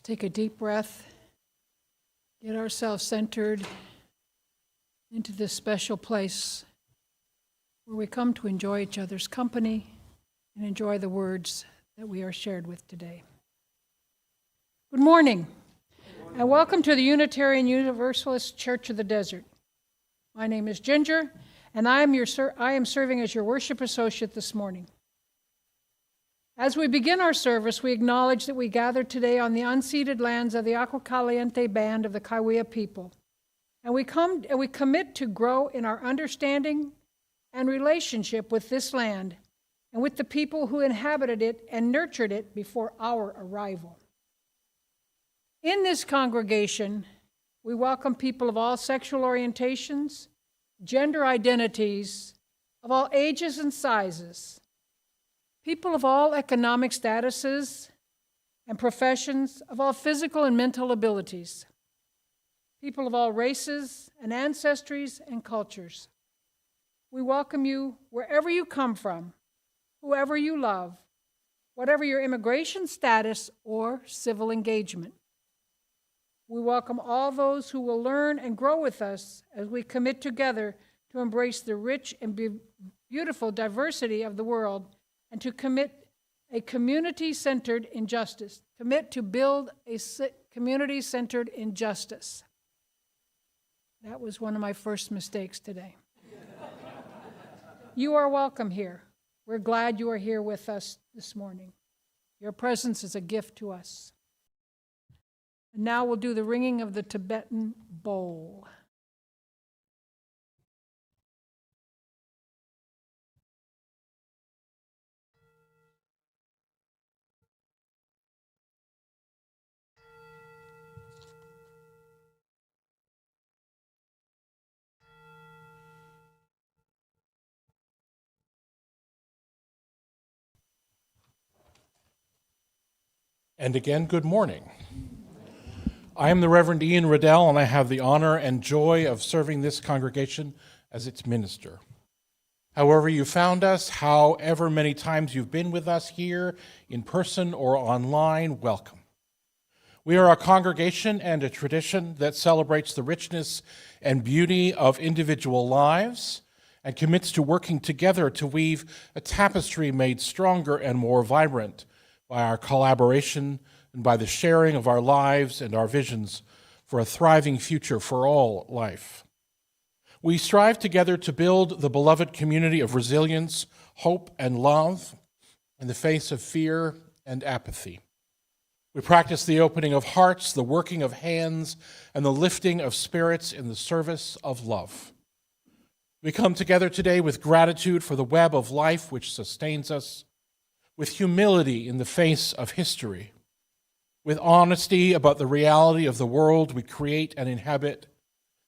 Let's take a deep breath, get ourselves centered into this special place where we come to enjoy each other's company and enjoy the words that we are shared with today. Good morning, and welcome to the Unitarian Universalist Church of the Desert. My name is Ginger, and I am serving as your worship associate this morning. As we begin our service, we acknowledge that we gather today on the unceded lands of the Agua Caliente Band of the Kaiwea people, and we commit to grow in our understanding and relationship with this land and with the people who inhabited it and nurtured it before our arrival. In this congregation, we welcome people of all sexual orientations, gender identities, of all ages and sizes, people of all economic statuses and professions, of all physical and mental abilities, people of all races and ancestries and cultures. We welcome you wherever you come from, whoever you love, whatever your immigration status or civil engagement. We welcome all those who will learn and grow with us as we commit together to embrace the rich and beautiful diversity of the world and to commit a community-centered injustice. Commit to build a community-centered injustice. That was one of my first mistakes today. You are welcome here. We're glad you are here with us this morning. Your presence is a gift to us. And now we'll do the ringing of the Tibetan bowl. And again, good morning. I am the Reverend Ian Riddell, and I have the honor and joy of serving this congregation as its minister. However you found us, however many times you've been with us here in person or online, welcome. We are a congregation and a tradition that celebrates the richness and beauty of individual lives and commits to working together to weave a tapestry made stronger and more vibrant by our collaboration and by the sharing of our lives and our visions for a thriving future for all life. We strive together to build the beloved community of resilience, hope, and love in the face of fear and apathy. We practice the opening of hearts, the working of hands, and the lifting of spirits in the service of love. We come together today with gratitude for the web of life which sustains us, with humility in the face of history, with honesty about the reality of the world we create and inhabit,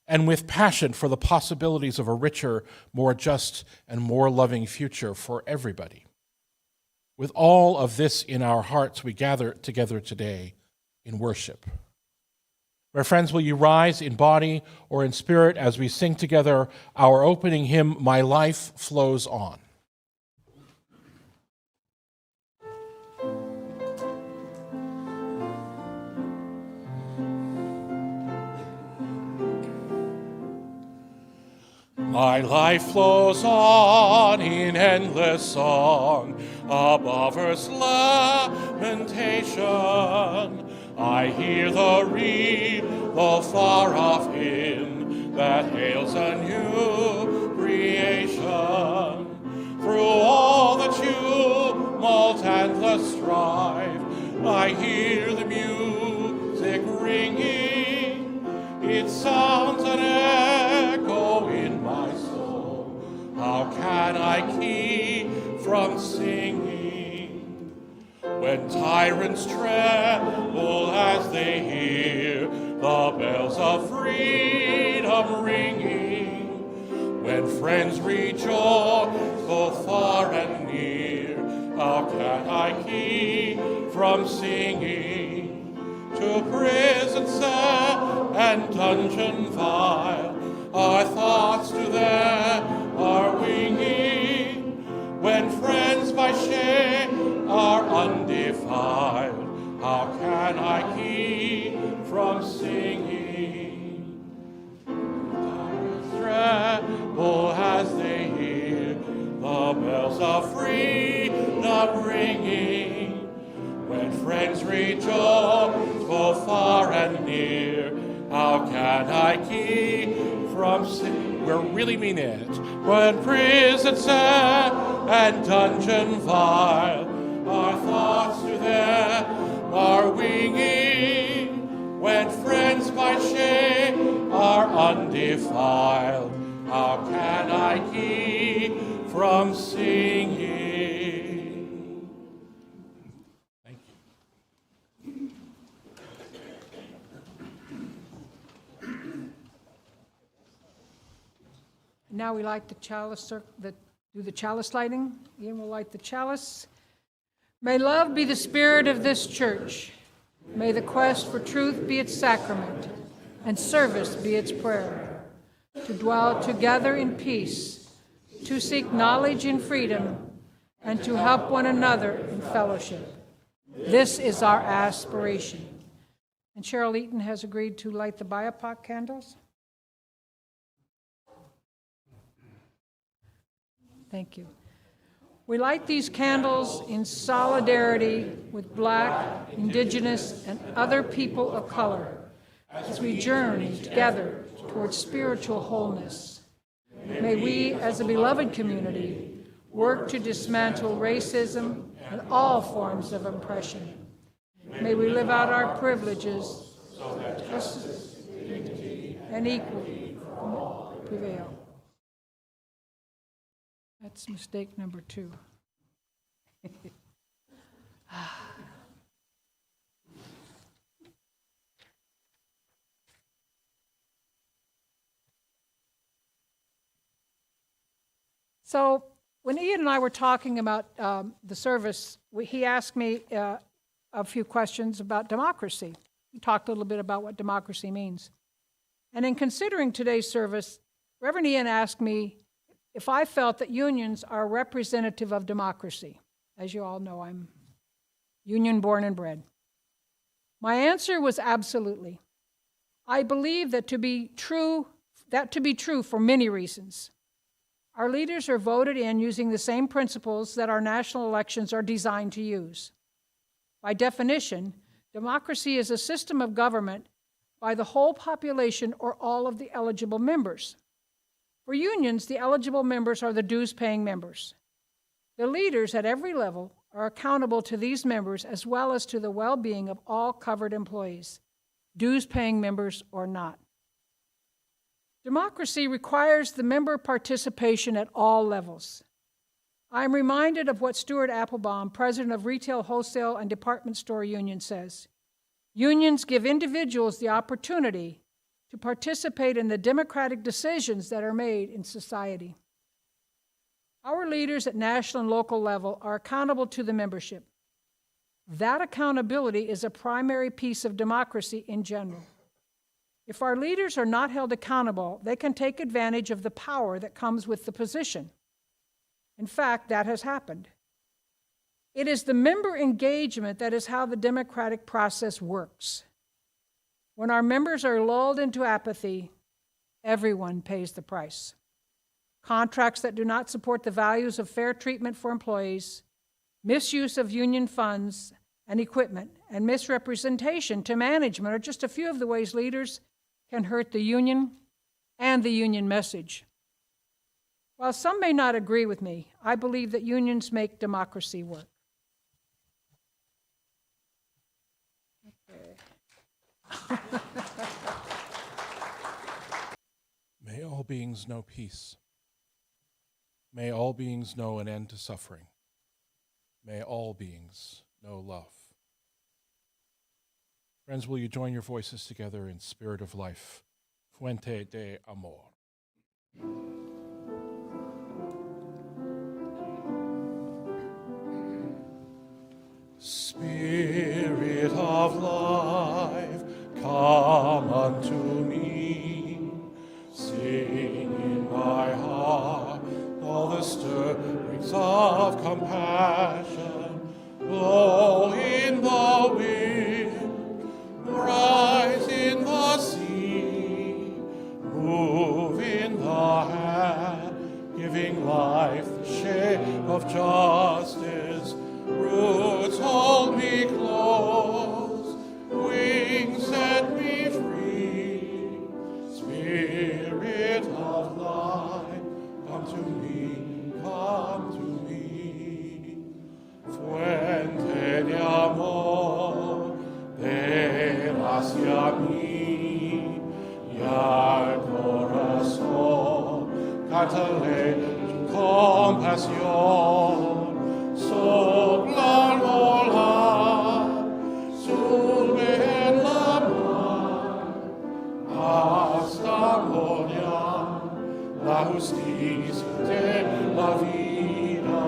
and with passion for the possibilities of a richer, more just, and more loving future for everybody. With all of this in our hearts, we gather together today in worship. My friends, will you rise in body or in spirit as we sing together our opening hymn, My Life Flows On? My life flows on in endless song, above earth's lamentation. I hear the reed, the far-off hymn that hails a new creation. Through all the tumult and the strife, I hear the music ringing. It sounds an echo in my soul. How can I keep from singing? When tyrants tremble as they hear the bells of freedom ringing, when friends rejoice both far and near, how can I keep from singing? To prison cell and dungeon vile, our thoughts to them are winging. When friends by shame are undefiled, how can can I keep from singing? Tremble as they hear the bells of freedom ringing. When friends rejoice, both far and near, how can I keep from singing? We really mean it. When prison sad and dungeon vile, our thoughts to them are winging. When friends by shame are undefiled, how can I keep from singing? Thank you. Now we light the chalice, do the chalice lighting. Ian will light the chalice. May love be the spirit of this church. May the quest for truth be its sacrament, and service be its prayer. To dwell together in peace, to seek knowledge in freedom, and to help one another in fellowship. This is our aspiration. And Cheryl Eaton has agreed to light the BIPOC candles. Thank you. We light these candles in solidarity with Black, Indigenous, and other people of color as we journey together towards spiritual wholeness. May we, as a beloved community, work to dismantle racism and all forms of oppression. May we live out our privileges so that justice, dignity, and equity prevail. That's mistake number 2. So when Ian and I were talking about the service, he asked me a few questions about democracy. We talked a little bit about what democracy means. And in considering today's service, Reverend Ian asked me if I felt that unions are representative of democracy. As you all know, I'm union born and bred. My answer was absolutely. I believe that to be true for many reasons. Our leaders are voted in using the same principles that our national elections are designed to use. By definition, democracy is a system of government by the whole population or all of the eligible members. For unions, the eligible members are the dues-paying members. The leaders at every level are accountable to these members as well as to the well-being of all covered employees, dues-paying members or not. Democracy requires the member participation at all levels. I am reminded of what Stuart Applebaum, president of Retail, Wholesale, and Department Store Union, says. Unions give individuals the opportunity to participate in the democratic decisions that are made in society. Our leaders at national and local level are accountable to the membership. That accountability is a primary piece of democracy in general. If our leaders are not held accountable, they can take advantage of the power that comes with the position. In fact, that has happened. It is the member engagement that is how the democratic process works. When our members are lulled into apathy, everyone pays the price. Contracts that do not support the values of fair treatment for employees, misuse of union funds and equipment, and misrepresentation to management are just a few of the ways leaders can hurt the union and the union message. While some may not agree with me, I believe that unions make democracy work. May all beings know peace. May all beings know an end to suffering. May all beings know love. Friends, will you join your voices together in spirit of life? Fuente de amor. Spirit of life, come unto me. Sing in my heart all the stirrings of compassion. Blow in the wind giving life the shape of justice. Roots hold me close, wings set me free. Spirit of life, come to me, come to me. Fuente de amor, ven hacia mí, y al corazón, cántale tu compasión. Sopla al volar, sube en la mar, hasta gloriar la justicia de la vida.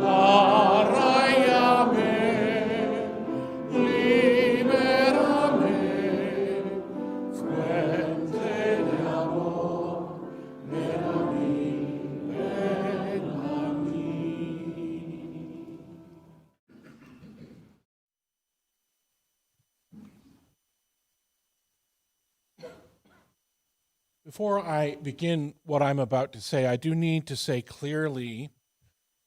Arráyame, libérame, fuente de amor, ven a mí, ven a mí. Before I begin what I'm about to say, I do need to say clearly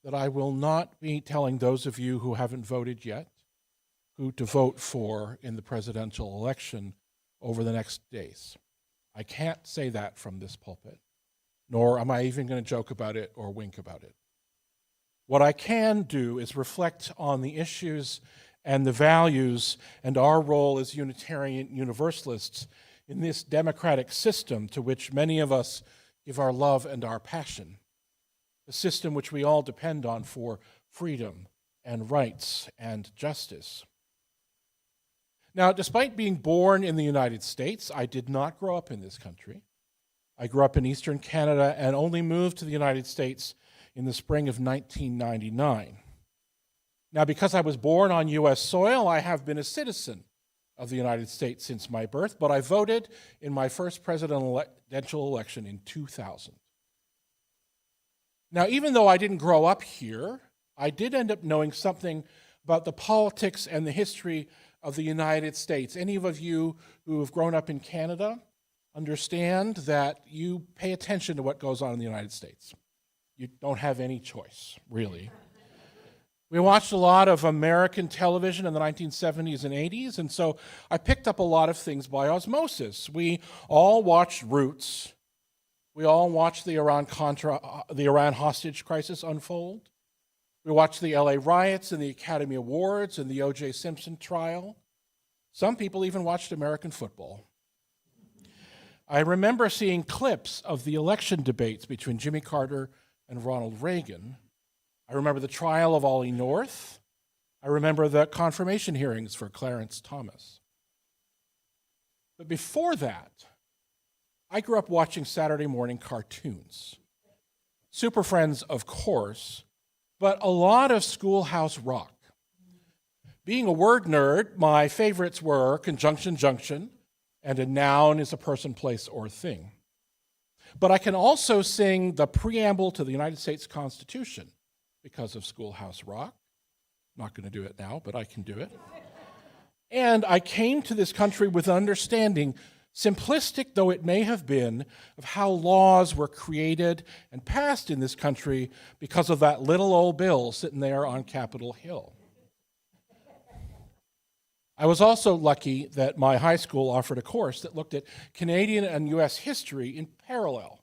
that I will not be telling those of you who haven't voted yet who to vote for in the presidential election over the next days. I can't say that from this pulpit, nor am I even going to joke about it or wink about it. What I can do is reflect on the issues and the values and our role as Unitarian Universalists in this democratic system to which many of us give our love and our passion, a system which we all depend on for freedom and rights and justice. Now, despite being born in the United States, I did not grow up in this country. I grew up in Eastern Canada and only moved to the United States in the spring of 1999. Now, because I was born on U.S. soil, I have been a citizen of the United States since my birth, but I voted in my first presidential election in 2000. Now, even though I didn't grow up here, I did end up knowing something about the politics and the history of the United States. Any of you who have grown up in Canada understand that you pay attention to what goes on in the United States. You don't have any choice, really. We watched a lot of American television in the 1970s and 80s, and so I picked up a lot of things by osmosis. We all watched Roots. We all watched the Iran hostage crisis unfold. We watched the LA riots and the Academy Awards and the O.J. Simpson trial. Some people even watched American football. I remember seeing clips of the election debates between Jimmy Carter and Ronald Reagan. I remember the trial of Ollie North. I remember the confirmation hearings for Clarence Thomas. But before that, I grew up watching Saturday morning cartoons. Super Friends, of course, but a lot of Schoolhouse Rock. Being a word nerd, my favorites were conjunction junction, and a noun is a person, place, or thing. But I can also sing the preamble to the United States Constitution because of Schoolhouse Rock. I'm not going to do it now, but I can do it. And I came to this country with an understanding, simplistic though it may have been, of how laws were created and passed in this country because of that little old bill sitting there on Capitol Hill. I was also lucky that my high school offered a course that looked at Canadian and U.S. history in parallel,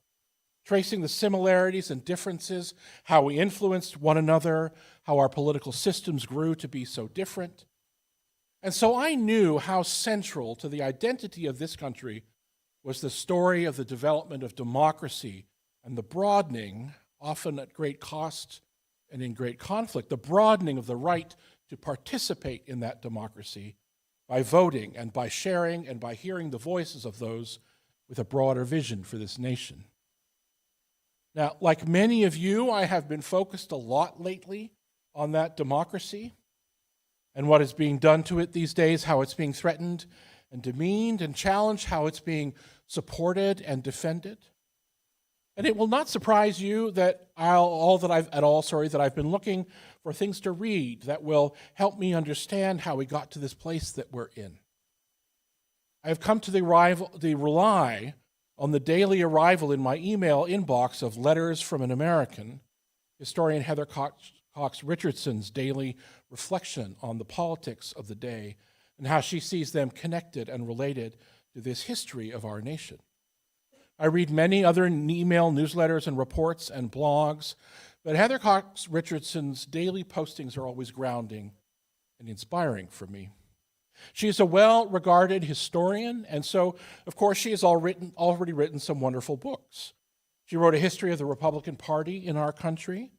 tracing the similarities and differences, how we influenced one another, how our political systems grew to be so different. And so I knew how central to the identity of this country was the story of the development of democracy and the broadening, often at great cost and in great conflict, the broadening of the right to participate in that democracy by voting and by sharing and by hearing the voices of those with a broader vision for this nation. Now, like many of you, I have been focused a lot lately on that democracy and what is being done to it these days, how it's being threatened and demeaned and challenged, how it's being supported and defended. And it will not surprise you that I've been looking for things to read that will help me understand how we got to this place that we're in. I have come to rely on the daily arrival in my email inbox of letters from an American, historian Heather Cox Richardson's daily reflection on the politics of the day and how she sees them connected and related to this history of our nation. I read many other email newsletters and reports and blogs, but Heather Cox Richardson's daily postings are always grounding and inspiring for me. She is a well-regarded historian, and so, of course, she has already written some wonderful books. She wrote a history of the Republican Party in our country.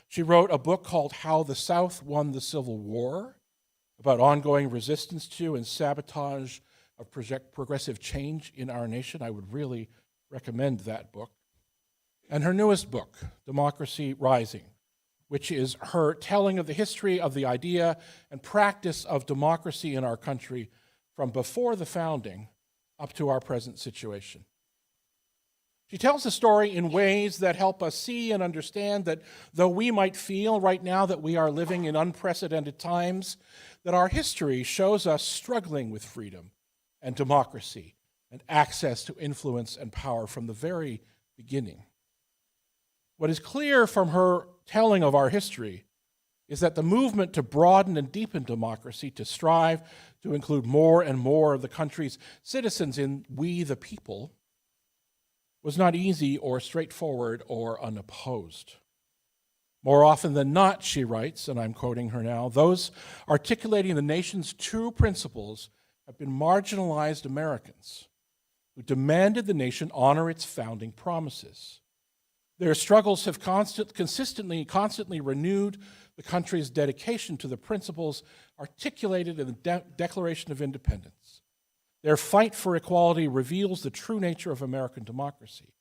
She wrote a book called How the South Won the Civil War, about ongoing resistance to and sabotage of progressive change in our nation. I would really recommend that book. And her newest book, Democracy Rising, which is her telling of the history of the idea and practice of democracy in our country from before the founding up to our present situation. She tells the story in ways that help us see and understand that though we might feel right now that we are living in unprecedented times, that our history shows us struggling with freedom and democracy and access to influence and power from the very beginning. What is clear from her telling of our history is that the movement to broaden and deepen democracy, to strive to include more and more of the country's citizens in we the people, was not easy or straightforward or unopposed. More often than not, she writes, and I'm quoting her now, those articulating the nation's true principles have been marginalized Americans who demanded the nation honor its founding promises. Their struggles have constantly renewed the country's dedication to the principles articulated in the Declaration of Independence. Their fight for equality reveals the true nature of American democracy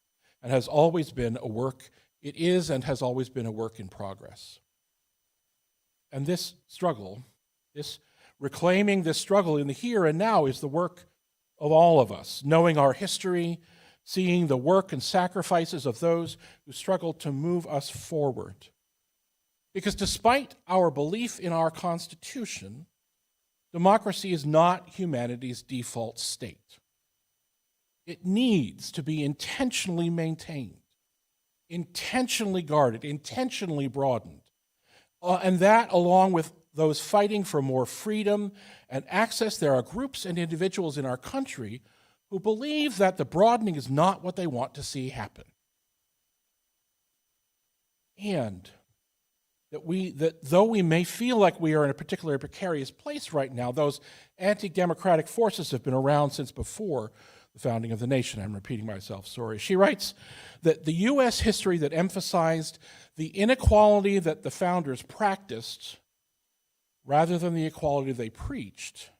and has always been a work, it is and has always been a work in progress. And this struggle, reclaiming this struggle in the here and now is the work of all of us, knowing our history, seeing the work and sacrifices of those who struggled to move us forward. Because despite our belief in our Constitution, democracy is not humanity's default state. It needs to be intentionally maintained, intentionally guarded, intentionally broadened. And that, along with those fighting for more freedom and access, there are groups and individuals in our country who believe that the broadening is not what they want to see happen. And that though we may feel like we are in a particularly precarious place right now, those anti-democratic forces have been around since before the founding of the nation. I'm repeating myself, sorry. She writes that the U.S. history that emphasized the inequality that the founders practiced rather than the equality they preached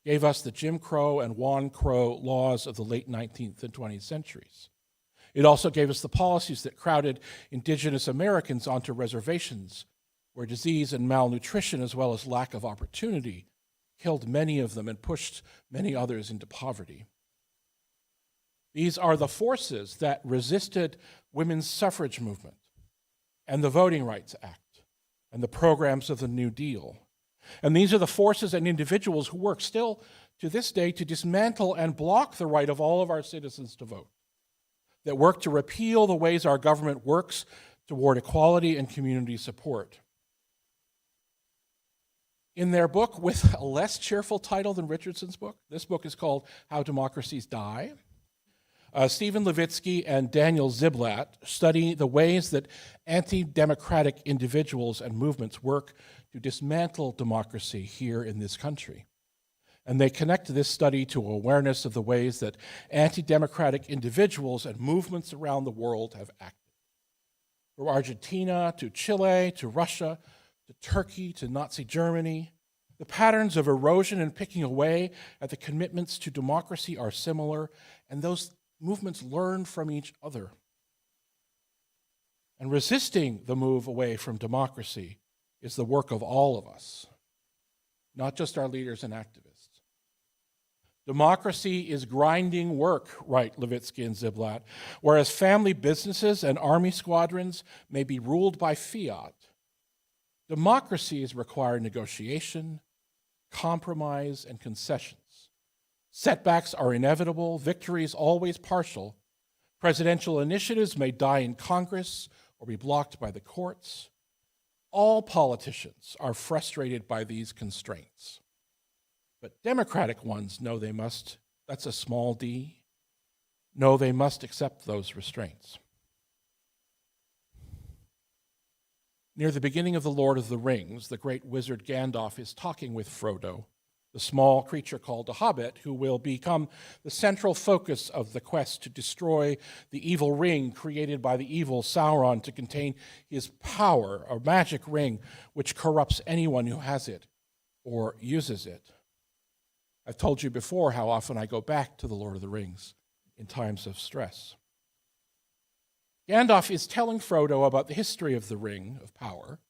gave us the Jim Crow and Juan Crow laws of the late 19th and 20th centuries. It also gave us the policies that crowded indigenous Americans onto reservations, where disease and malnutrition, as well as lack of opportunity, killed many of them and pushed many others into poverty. These are the forces that resisted women's suffrage movement and the Voting Rights Act and the programs of the New Deal. And these are the forces and individuals who work still to this day to dismantle and block the right of all of our citizens to vote, that work to repeal the ways our government works toward equality and community support. In their book, with a less cheerful title than Richardson's book, this book is called How Democracies Die. Stephen Levitsky and Daniel Ziblatt study the ways that anti-democratic individuals and movements work to dismantle democracy here in this country. And they connect this study to awareness of the ways that anti-democratic individuals and movements around the world have acted. From Argentina to Chile to Russia to Turkey to Nazi Germany, the patterns of erosion and picking away at the commitments to democracy are similar, and those movements learn from each other. And resisting the move away from democracy is the work of all of us, not just our leaders and activists. Democracy is grinding work, write Levitsky and Ziblatt, whereas family businesses and army squadrons may be ruled by fiat. Democracies require negotiation, compromise, and concessions, Setbacks are inevitable, victories always partial. Presidential initiatives may die in Congress or be blocked by the courts. All politicians are frustrated by these constraints. But Democratic ones know they must, that's a small d, know they must accept those restraints. Near the beginning of The Lord of the Rings, the great wizard Gandalf is talking with Frodo, the small creature called a hobbit, who will become the central focus of the quest to destroy the evil ring created by the evil Sauron to contain his power, a magic ring which corrupts anyone who has it or uses it. I've told you before how often I go back to The Lord of the Rings in times of stress. Gandalf is telling Frodo about the history of the Ring of Power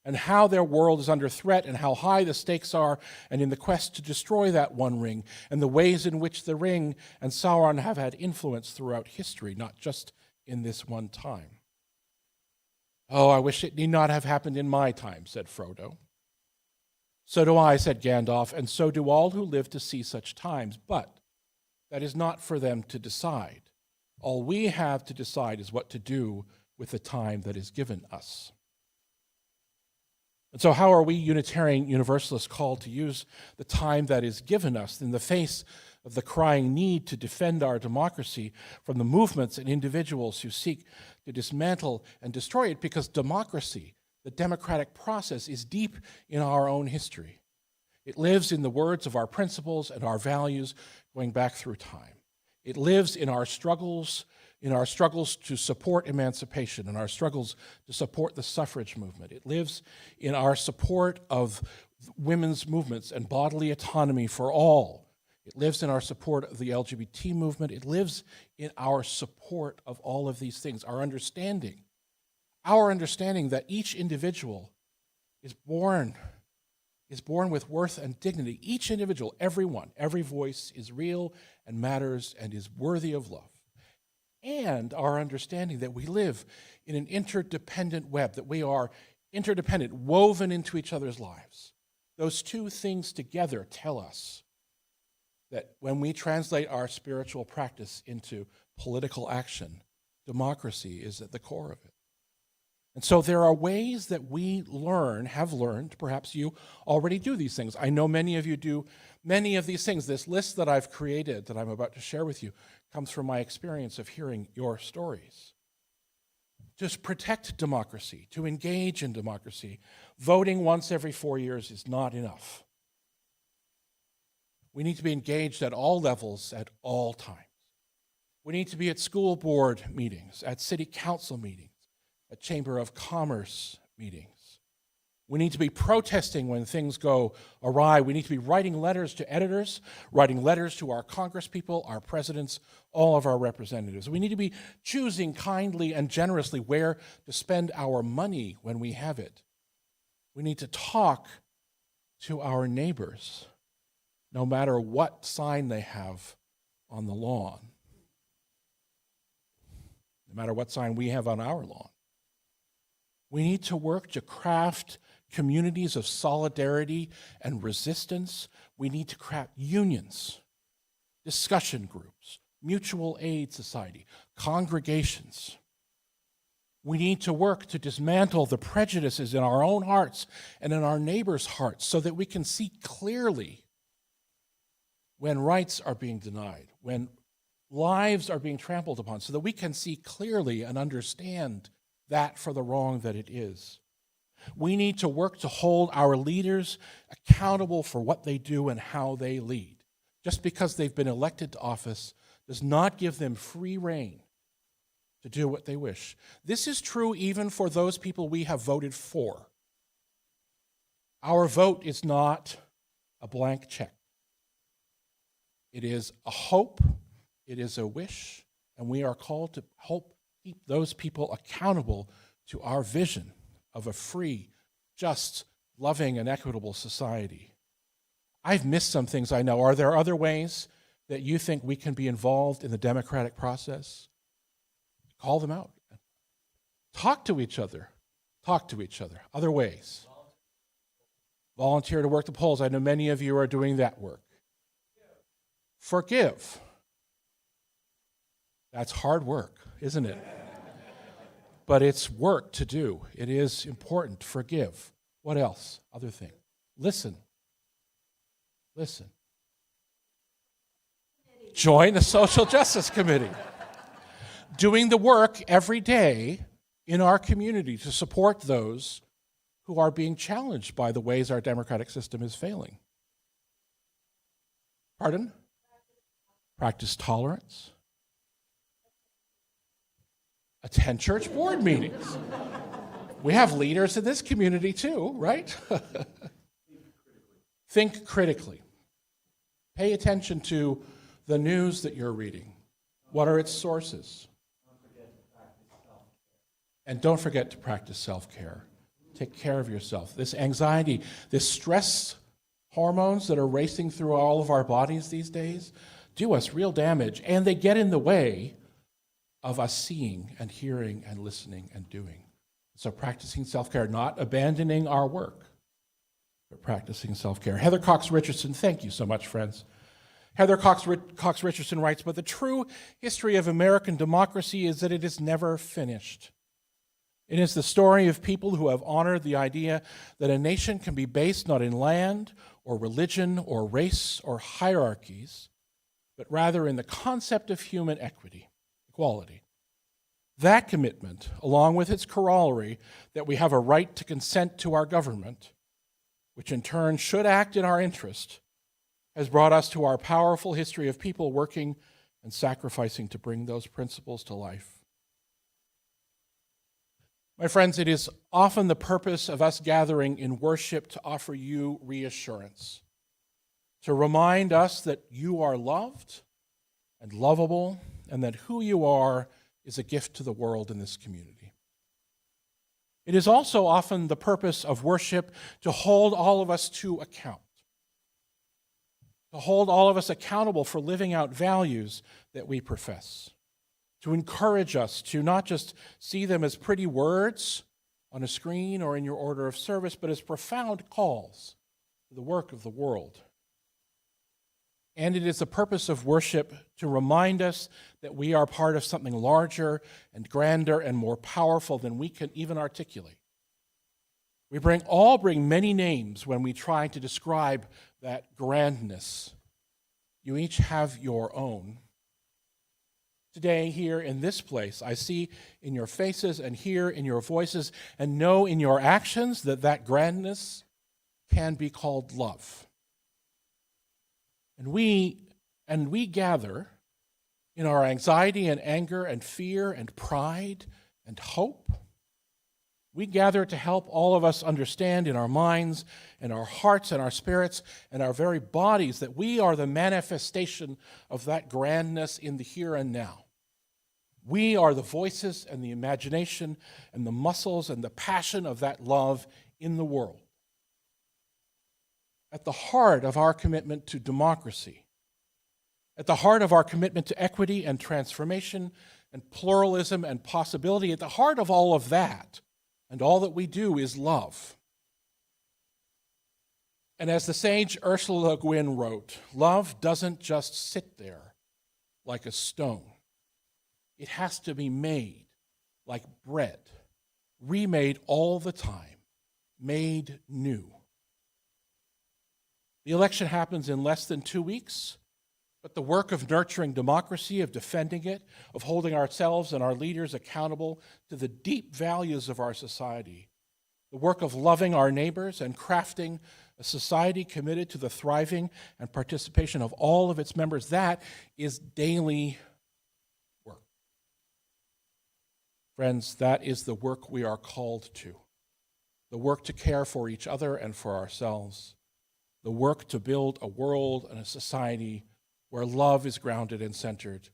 and how their world is under threat and how high the stakes are, and in the quest to destroy that one ring, and the ways in which the ring and Sauron have had influence throughout history, not just in this one time. "Oh, I wish it need not have happened in my time," said Frodo. "So do I," said Gandalf, "and so do all who live to see such times. But that is not for them to decide. All we have to decide is what to do with the time that is given us." And so how are we Unitarian Universalists called to use the time that is given us in the face of the crying need to defend our democracy from the movements and individuals who seek to dismantle and destroy it? Because democracy, the democratic process, is deep in our own history. It lives in the words of our principles and our values going back through time. It lives in our struggles to support emancipation, and our struggles to support the suffrage movement. It lives in our support of women's movements and bodily autonomy for all. It lives in our support of the LGBT movement. It lives in our support of all of these things, our understanding that each individual is born with worth and dignity. Each individual, everyone, every voice is real and matters and is worthy of love. And our understanding that we live in an interdependent web, that we are interdependent, woven into each other's lives. Those two things together tell us that when we translate our spiritual practice into political action, democracy is at the core of it. And so there are ways that we have learned, perhaps you already do these things. I know many of you do many of these things. This list that I've created that I'm about to share with you comes from my experience of hearing your stories. To protect democracy, to engage in democracy, voting once every 4 years is not enough. We need to be engaged at all levels at all times. We need to be at school board meetings, at city council meetings, at Chamber of Commerce meetings. We need to be protesting when things go awry. We need to be writing letters to editors, writing letters to our congresspeople, our presidents, all of our representatives. We need to be choosing kindly and generously where to spend our money when we have it. We need to talk to our neighbors, no matter what sign they have on the lawn, no matter what sign we have on our lawn. We need to work to craft communities of solidarity and resistance. We need to craft unions, discussion groups, mutual aid society, congregations. We need to work to dismantle the prejudices in our own hearts and in our neighbors' hearts so that we can see clearly when rights are being denied, when lives are being trampled upon, so that we can see clearly and understand that for the wrong that it is. We need to work to hold our leaders accountable for what they do and how they lead. Just because they've been elected to office does not give them free rein to do what they wish. This is true even for those people we have voted for. Our vote is not a blank check. It is a hope, it is a wish, and we are called to keep those people accountable to our vision of a free, just, loving, and equitable society. I've missed some things, I know. Are there other ways that you think we can be involved in the democratic process? Call them out. Talk to each other. Other ways. Volunteer to work the polls. I know many of you are doing that work. Forgive. That's hard work, isn't it? But it's work to do. It is important. Forgive. What else? Other thing. Listen. Listen. Join the Social Justice Committee. Doing the work every day in our community to support those who are being challenged by the ways our democratic system is failing. Pardon? Practice tolerance. Attend church board meetings. We have leaders in this community too, right? Think critically. Pay attention to the news that you're reading. What are its sources? And don't forget to practice self-care. Take care of yourself. This anxiety, this stress hormones that are racing through all of our bodies these days do us real damage, and they get in the way of us seeing and hearing and listening and doing. So practicing self-care, not abandoning our work, but practicing self-care. Heather Cox Richardson, thank you so much, friends. Heather Cox Richardson writes, but the true history of American democracy is that it is never finished. It is the story of people who have honored the idea that a nation can be based not in land or religion or race or hierarchies, but rather in the concept of human equity, equality. That commitment, along with its corollary that we have a right to consent to our government, which in turn should act in our interest, has brought us to our powerful history of people working and sacrificing to bring those principles to life. My friends, it is often the purpose of us gathering in worship to offer you reassurance, to remind us that you are loved and lovable, and that who you are is a gift to the world in this community. It is also often the purpose of worship to hold all of us to account, to hold all of us accountable for living out values that we profess, to encourage us to not just see them as pretty words on a screen or in your order of service, but as profound calls to the work of the world. And it is the purpose of worship to remind us that we are part of something larger and grander and more powerful than we can even articulate. We all bring many names when we try to describe that grandness. You each have your own. Today, here in this place, I see in your faces and hear in your voices and know in your actions that that grandness can be called love. And we gather in our anxiety and anger and fear and pride and hope. We gather to help all of us understand in our minds and our hearts and our spirits and our very bodies that we are the manifestation of that grandness in the here and now. We are the voices and the imagination and the muscles and the passion of that love in the world. At the heart of our commitment to democracy, at the heart of our commitment to equity and transformation and pluralism and possibility, at the heart of all of that and all that we do is love. And as the sage Ursula Le Guin wrote, love doesn't just sit there like a stone. It has to be made like bread, remade all the time, made new. The election happens in less than 2 weeks, but the work of nurturing democracy, of defending it, of holding ourselves and our leaders accountable to the deep values of our society, the work of loving our neighbors and crafting a society committed to the thriving and participation of all of its members, that is daily work. Friends, that is the work we are called to, the work to care for each other and for ourselves, the work to build a world and a society where love is grounded and centered,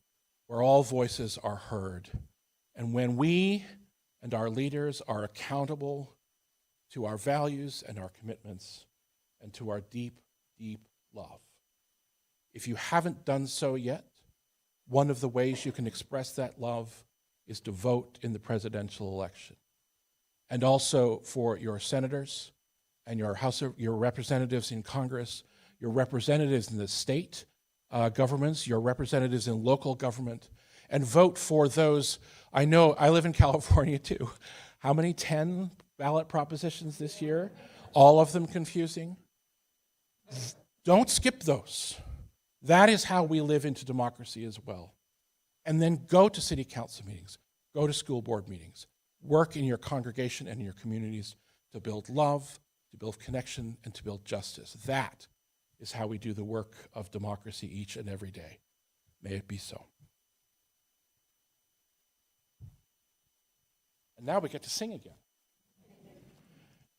where all voices are heard, and when we and our leaders are accountable to our values and our commitments and to our deep, deep love. If you haven't done so yet, one of the ways you can express that love is to vote in the presidential election, and also for your senators and your representatives in Congress, your representatives in the state governments, your representatives in local government, and vote for those. I know, I live in California too. How many? 10 ballot propositions this year? All of them confusing? Don't skip those. That is how we live into democracy as well. And then go to city council meetings, go to school board meetings, work in your congregation and in your communities to build love, to build connection, and to build justice. That is how we do the work of democracy each and every day. May it be so. And now we get to sing again.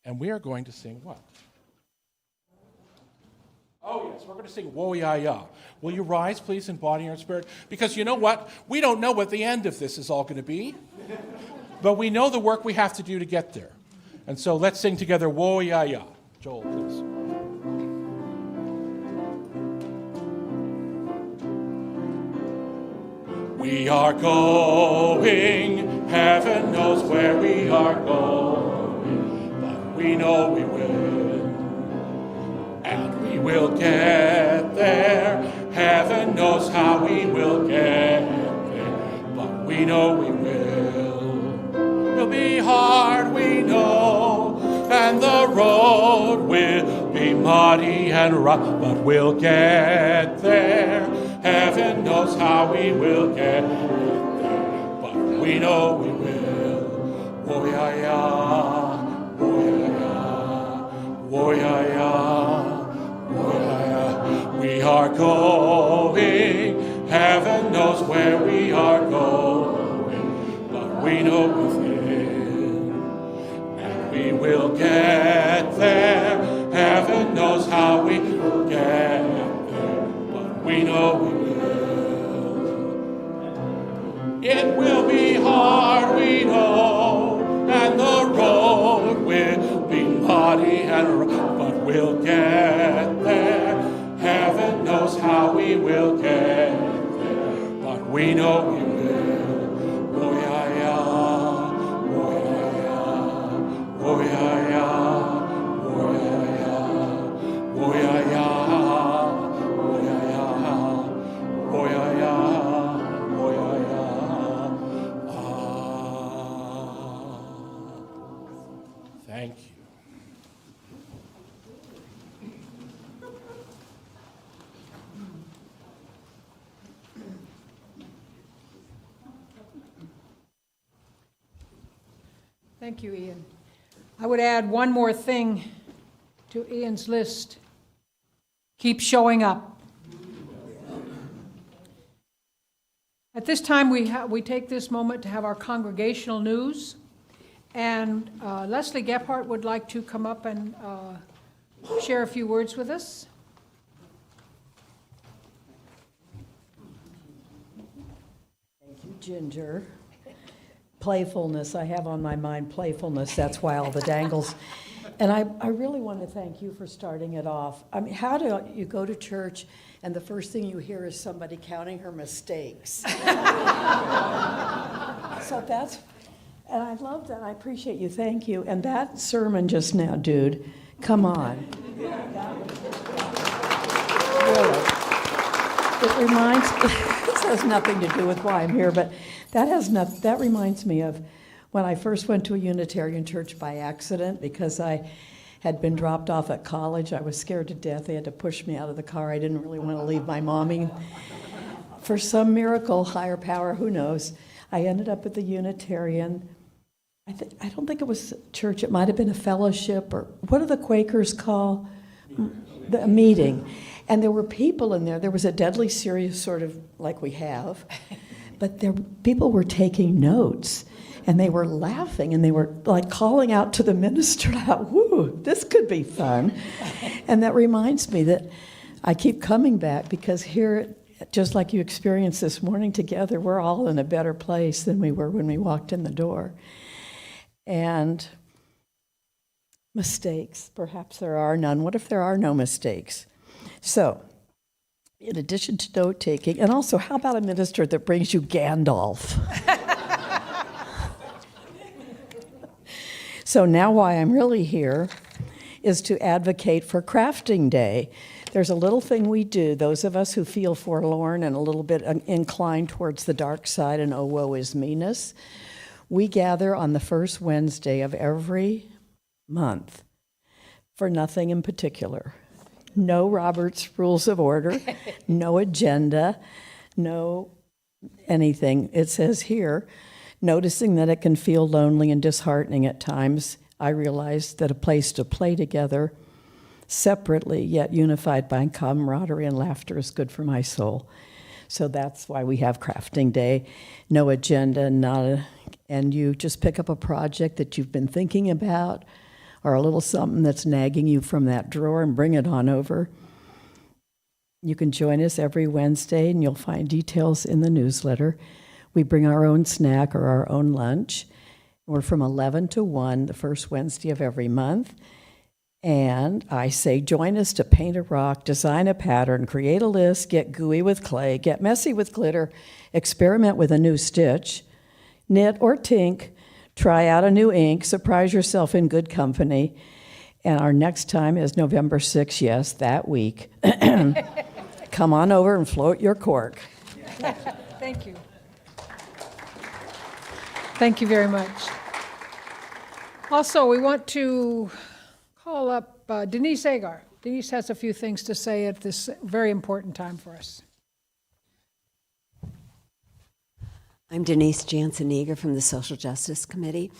And we are going to sing what? Oh yes, we're going to sing Wo-Ya-Ya. Will you rise, please, in body and spirit? Because you know what? We don't know what the end of this is all going to be. But we know the work we have to do to get there. And so let's sing together Wo-Ya-Ya. Joel, please. We are going, heaven knows where we are going, but we know we will, and we will get there. Heaven knows how we will get there, but we know we will. It'll be hard, we know, and the road will be muddy and rough, but we'll get there. Heaven knows how we will get there, but we know we will. Wo-Ya-Ya, wo-Ya-Ya, wo-Ya-Ya, wo-Ya-Ya. We are going, heaven knows where we are going, but we know within, and we will get there. Heaven knows how we will get there, but we know we will. It will be hard, we know, and the road will be muddy and rough, but we'll get there. Heaven knows how we will get there, but we know we will. Oh-ya-ya, oh-ya-ya, oh-ya-ya, oh-ya-ya, oh-ya-ya, oh-ya-ya, oh-ya-ya. Thank you. Thank you, Ian. I would add one more thing to Ian's list. Keep showing up. At this time, we take this moment to have our congregational news. And Leslie Gephardt would like to come up and share a few words with us. Thank you, Ginger. Playfulness, I have on my mind playfulness, that's why all the dangles. And I really want to thank you for starting it off. I mean, how do you go to church and the first thing you hear is somebody counting her mistakes? So that's, and I love that, I appreciate you, thank you. And that sermon just now, dude, come on. Really. It reminds, this has nothing to do with why I'm here, but that reminds me of when I first went to a Unitarian church by accident because I had been dropped off at college. I was scared to death. They had to push me out of the car. I didn't really want to leave my mommy. For some miracle, higher power, who knows, I ended up at the Unitarian. I don't think it was a church. It might have been a fellowship, or what do the Quakers call? A meeting. And there were people in there. There was a deadly serious sort of like we have, but people were taking notes, and they were laughing, and they were like calling out to the minister, "Woo, this could be fun." And that reminds me that I keep coming back because here, just like you experienced this morning together, we're all in a better place than we were when we walked in the door. And mistakes, perhaps there are none. What if there are no mistakes? So, in addition to note-taking, and also, how about a minister that brings you Gandalf? So now why I'm really here is to advocate for Crafting Day. There's a little thing we do, those of us who feel forlorn and a little bit inclined towards the dark side and oh, woe is meanness. We gather on the first Wednesday of every month for nothing in particular. No Robert's Rules of Order, no agenda, no anything. It says here, noticing that it can feel lonely and disheartening at times, I realized that a place to play together separately yet unified by camaraderie and laughter is good for my soul. So that's why we have crafting day. No agenda, and you just pick up a project that you've been thinking about or a little something that's nagging you from that drawer and bring it on over. You can join us every Wednesday and you'll find details in the newsletter. We bring our own snack or our own lunch. We're from 11 to 1 the first Wednesday of every month. And I say, join us to paint a rock, design a pattern, create a list, get gooey with clay, get messy with glitter, experiment with a new stitch, knit or tink, try out a new ink, surprise yourself in good company. And our next time is November 6th, yes, that week. Come on over and float your cork. Thank you. Thank you very much. Also, we want to call up Denise Agar. Denise has a few things to say at this very important time for us. I'm Denise Jansen-Eager from the Social Justice Committee.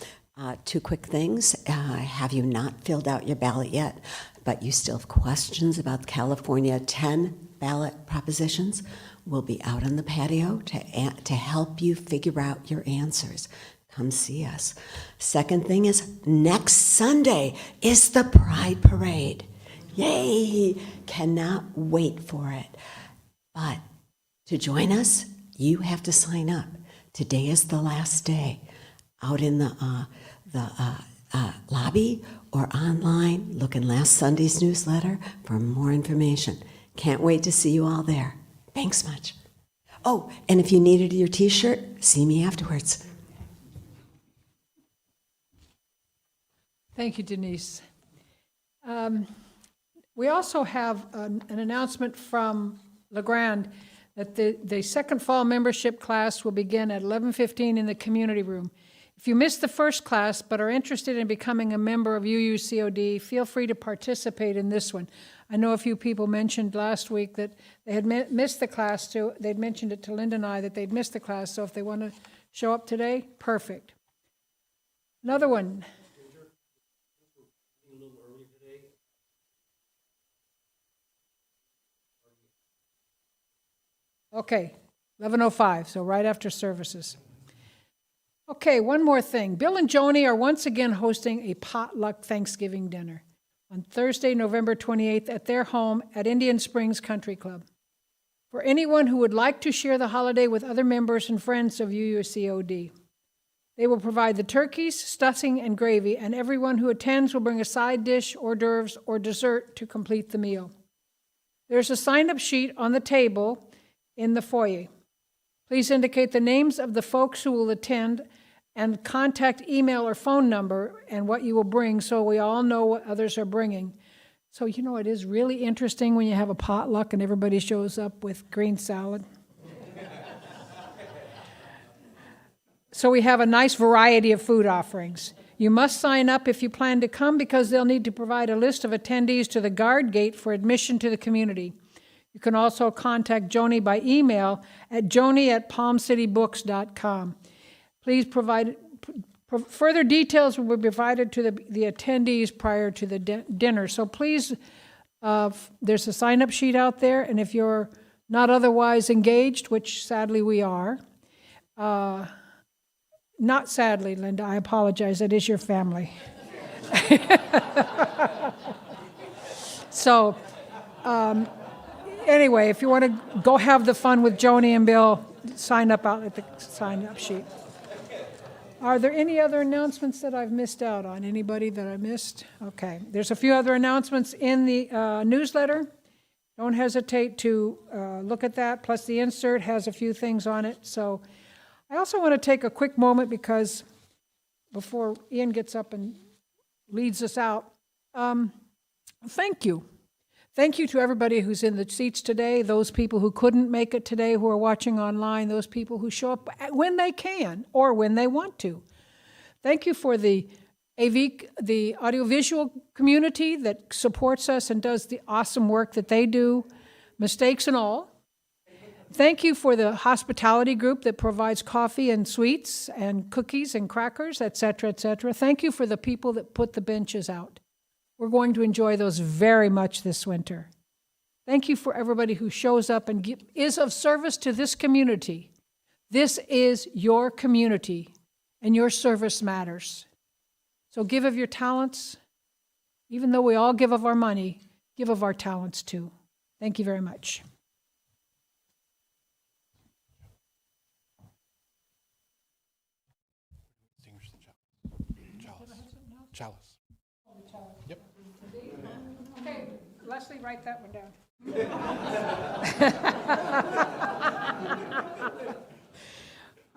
Two quick things. Have you not filled out your ballot yet, but you still have questions about California 10 ballot propositions? We'll be out on the patio to help you figure out your answers. Come see us. Second thing is, next Sunday is the Pride Parade. Yay! Cannot wait for it. But to join us, you have to sign up. Today is the last day. Out in the lobby or online, look in last Sunday's newsletter for more information. Can't wait to see you all there. Thanks much. Oh, and if you needed your t-shirt, see me afterwards. Thank you, Denise. We also have an announcement from LeGrand that the second fall membership class will begin at 11:15 in the community room. If you missed the first class but are interested in becoming a member of UUCOD, feel free to participate in this one. I know a few people mentioned last week that they had missed the class too. They'd mentioned it to Linda and I that they'd missed the class, so if they want to show up today, perfect. Another one. Okay, 11:05, so right after services. Okay, one more thing. Bill and Joni are once again hosting a potluck Thanksgiving dinner on Thursday, November 28th at their home at Indian Springs Country Club. For anyone who would like to share the holiday with other members and friends of UUCOD, they will provide the turkeys, stuffing, and gravy, and everyone who attends will bring a side dish, hors d'oeuvres, or dessert to complete the meal. There's a sign-up sheet on the table in the foyer. Please indicate the names of the folks who will attend and contact email or phone number and what you will bring so we all know what others are bringing. So, you know, it is really interesting when you have a potluck and everybody shows up with green salad. So we have a nice variety of food offerings. You must sign up if you plan to come because they'll need to provide a list of attendees to the guard gate for admission to the community. You can also contact Joni by email at joni@palmcitybooks.com. Please further details will be provided to the attendees prior to the dinner. So please, there's a sign-up sheet out there, and if you're not otherwise engaged, which sadly we are, not sadly, Linda, I apologize, that is your family. So, anyway, if you want to go have the fun with Joni and Bill, sign up out at the sign-up sheet. Are there any other announcements that I've missed out on? Anybody that I missed? Okay. There's a few other announcements in the newsletter. Don't hesitate to look at that. Plus, the insert has a few things on it. So I also want to take a quick moment because before Ian gets up and leads us out, thank you. Thank you to everybody who's in the seats today, those people who couldn't make it today who are watching online, those people who show up when they can or when they want to. Thank you for the the audiovisual community that supports us and does the awesome work that they do, mistakes and all. Thank you for the hospitality group that provides coffee and sweets and cookies and crackers, et cetera, et cetera. Thank you for the people that put the benches out. We're going to enjoy those very much this winter. Thank you for everybody who shows up and is of service to this community. This is your community, and your service matters. So give of your talents. Even though we all give of our money, give of our talents too. Thank you very much. Distinguish the chalice. Yep. Okay, Leslie, write that one down.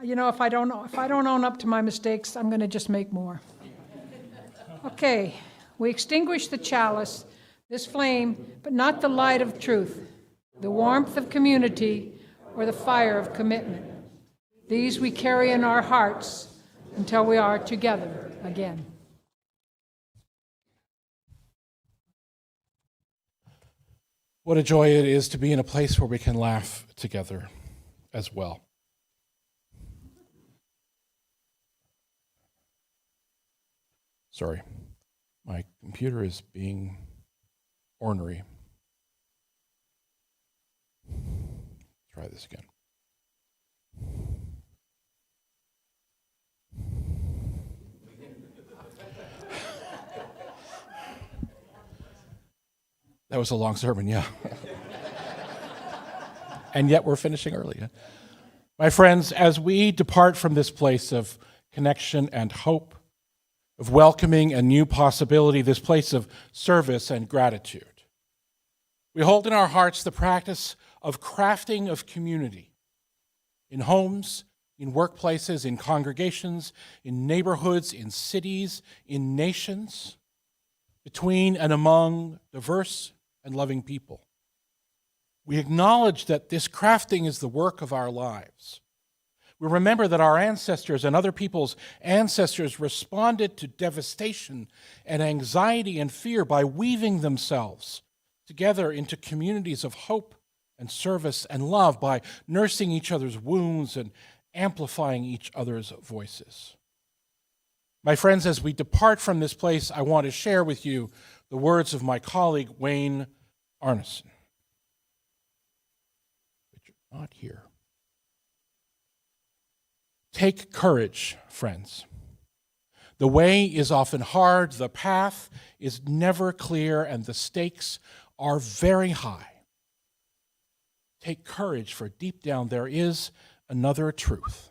You know, if I don't own up to my mistakes, I'm going to just make more. Okay, we extinguish the chalice, this flame, but not the light of truth, the warmth of community, or the fire of commitment. These we carry in our hearts until we are together again. What a joy it is to be in a place where we can laugh together as well. Sorry, my computer is being ornery. Try this again. That was a long sermon, yeah. And yet we're finishing early. Huh? My friends, as we depart from this place of connection and hope, of welcoming a new possibility, this place of service and gratitude, we hold in our hearts the practice of crafting of community in homes, in workplaces, in congregations, in neighborhoods, in cities, in nations, between and among diverse and loving people. We acknowledge that this crafting is the work of our lives. We remember that our ancestors and other people's ancestors responded to devastation and anxiety and fear by weaving themselves together into communities of hope and service and love, by nursing each other's wounds and amplifying each other's voices. My friends, as we depart from this place, I want to share with you the words of my colleague, Wayne Arneson, which are not here. Take courage, friends. The way is often hard, the path is never clear, and the stakes are very high. Take courage, for deep down there is another truth.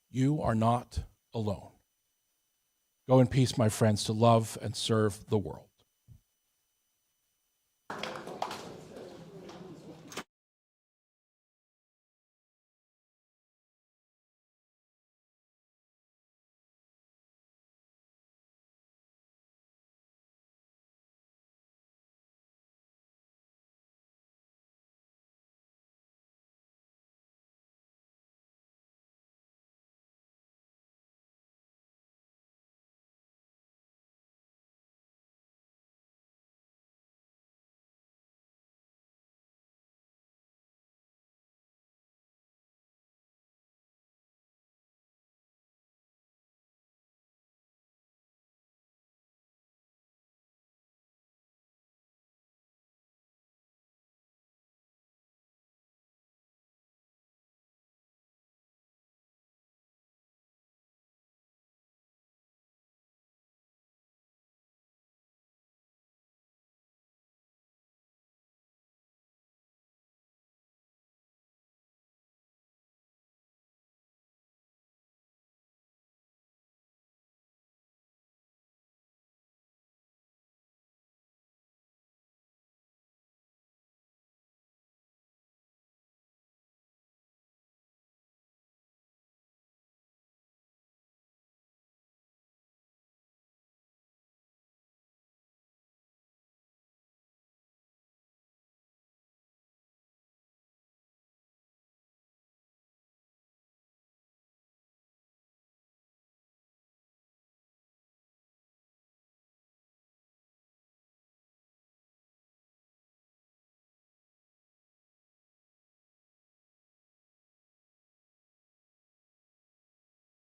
You are not alone. Go in peace, my friends, to love and serve the world.